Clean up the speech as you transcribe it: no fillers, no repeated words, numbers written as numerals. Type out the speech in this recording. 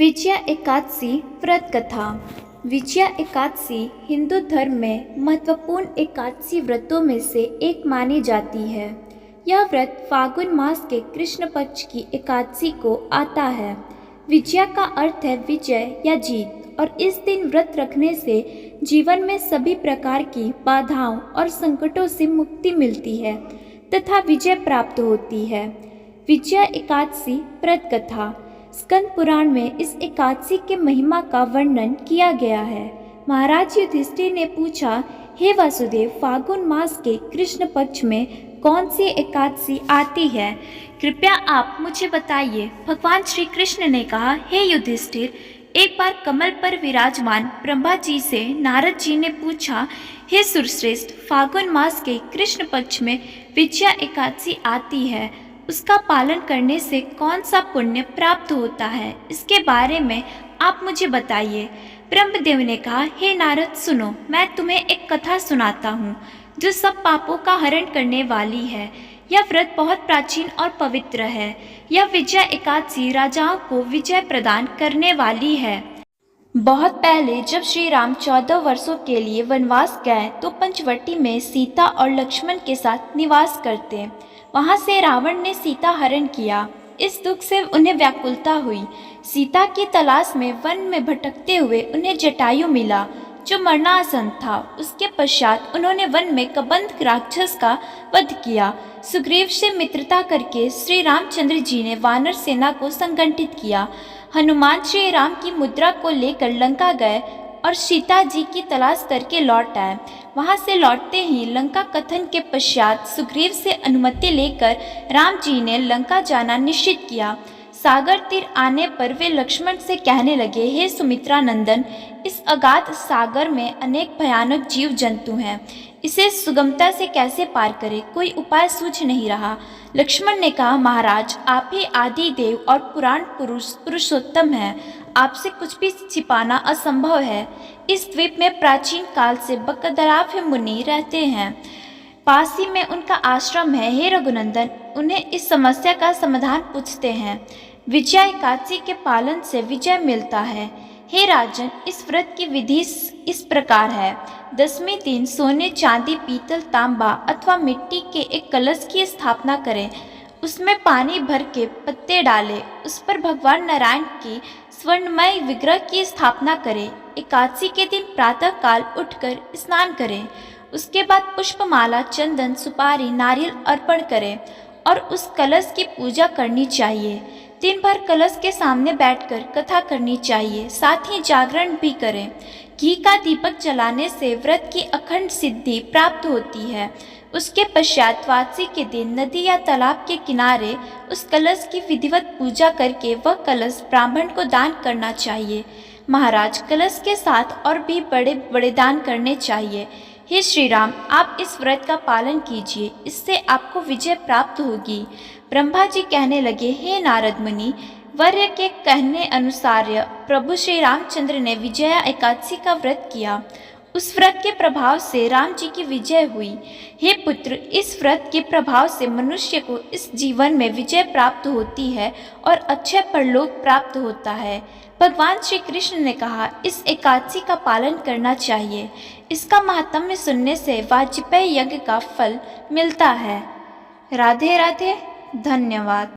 विजया एकादशी व्रत कथा। विजया एकादशी हिंदू धर्म में महत्वपूर्ण एकादशी व्रतों में से एक मानी जाती है। यह व्रत फागुन मास के कृष्ण पक्ष की एकादशी को आता है। विजया का अर्थ है विजय या जीत, और इस दिन व्रत रखने से जीवन में सभी प्रकार की बाधाओं और संकटों से मुक्ति मिलती है तथा विजय प्राप्त होती है। विजया एकादशी व्रत कथा। स्कंद पुराण में इस एकादशी के महिमा का वर्णन किया गया है। महाराज युधिष्ठिर ने पूछा, हे वासुदेव, फागुन मास के कृष्ण पक्ष में कौन सी एकादशी आती है? कृपया आप मुझे बताइए। भगवान श्री कृष्ण ने कहा, हे युधिष्ठिर, एक बार कमल पर विराजमान ब्रह्मा जी से नारद जी ने पूछा, हे सुरश्रेष्ठ, फागुन मास के कृष्ण पक्ष में विजया एकादशी आती है, उसका पालन करने से कौन सा पुण्य प्राप्त होता है? इसके बारे में आप मुझे बताइए। ब्रह्मदेव ने कहा, हे नारद, सुनो, मैं तुम्हें एक कथा सुनाता हूँ जो सब पापों का हरण करने वाली है। यह व्रत बहुत प्राचीन और पवित्र है। यह विजया एकादशी राजाओं को विजय प्रदान करने वाली है। बहुत पहले जब श्री राम 14 वर्षों के लिए वनवास गए तो पंचवटी में सीता और लक्ष्मण के साथ निवास करते। वहां से रावण ने सीता हरण किया। इस दुख से उन्हें व्याकुलता हुई। सीता की तलाश में वन में भटकते हुए उन्हें जटायु मिला जो मरणासन था। उसके पश्चात उन्होंने वन में कबंध राक्षस का वध किया। सुग्रीव से मित्रता करके श्री रामचंद्र जी ने वानर सेना को संगठित किया। हनुमान श्री राम की मुद्रा को लेकर लंका गए और सीता जी की तलाश करके लौट आए। वहां से लौटते ही लंका कथन के पश्चात सुग्रीव से अनुमति लेकर राम जी ने लंका जाना निश्चित किया। सागर तीर आने पर वे लक्ष्मण से कहने लगे, हे सुमित्रा नंदन, इस अगाध सागर में अनेक भयानक जीव जंतु हैं। इसे सुगमता से कैसे पार करें? कोई उपाय सूझ नहीं रहा। लक्ष्मण ने कहा, महाराज, आप ही आदि देव और पुराण पुरुषोत्तम हैं। आपसे कुछ भी छिपाना असंभव है। इस द्वीप में प्राचीन काल से बकदराफ मुनि रहते हैं। पास ही में उनका आश्रम है। हे रघुनंदन, उन्हें इस समस्या का समाधान पूछते हैं। विजया एकादशी के पालन से विजय मिलता है। हे राजन, इस व्रत की विधि इस प्रकार है। 10वें दिन सोने, चांदी, पीतल, तांबा अथवा मिट्टी के एक कलश की स्थापना करें। उसमें पानी भर के पत्ते डालें। उस पर भगवान नारायण की स्वर्णमय विग्रह की स्थापना करें। एकादशी के दिन प्रातः काल उठकर स्नान करें। उसके बाद पुष्पमाला, चंदन, सुपारी, नारियल अर्पण करें और उस कलश की पूजा करनी चाहिए। दिन भर कलश के सामने बैठकर कथा करनी चाहिए। साथ ही जागरण भी करें। घी का दीपक जलाने से व्रत की अखंड सिद्धि प्राप्त होती है। उसके पश्चात द्वादशी के दिन नदी या तालाब के किनारे उस कलश की विधिवत पूजा करके वह कलश ब्राह्मण को दान करना चाहिए। महाराज, कलश के साथ और भी बड़े बड़े दान करने चाहिए। हे श्री राम, आप इस व्रत का पालन कीजिए, इससे आपको विजय प्राप्त होगी। ब्रह्मा जी कहने लगे, हे नारद मुनि, वर्य के कहने अनुसार प्रभु श्री रामचंद्र ने विजया एकादशी का व्रत किया। उस व्रत के प्रभाव से राम जी की विजय हुई। हे पुत्र, इस व्रत के प्रभाव से मनुष्य को इस जीवन में विजय प्राप्त होती है और अक्षय परलोक प्राप्त होता है। भगवान श्री कृष्ण ने कहा, इस एकादशी का पालन करना चाहिए। इसका महात्म्य सुनने से वाजपेयी यज्ञ का फल मिलता है। राधे राधे, धन्यवाद।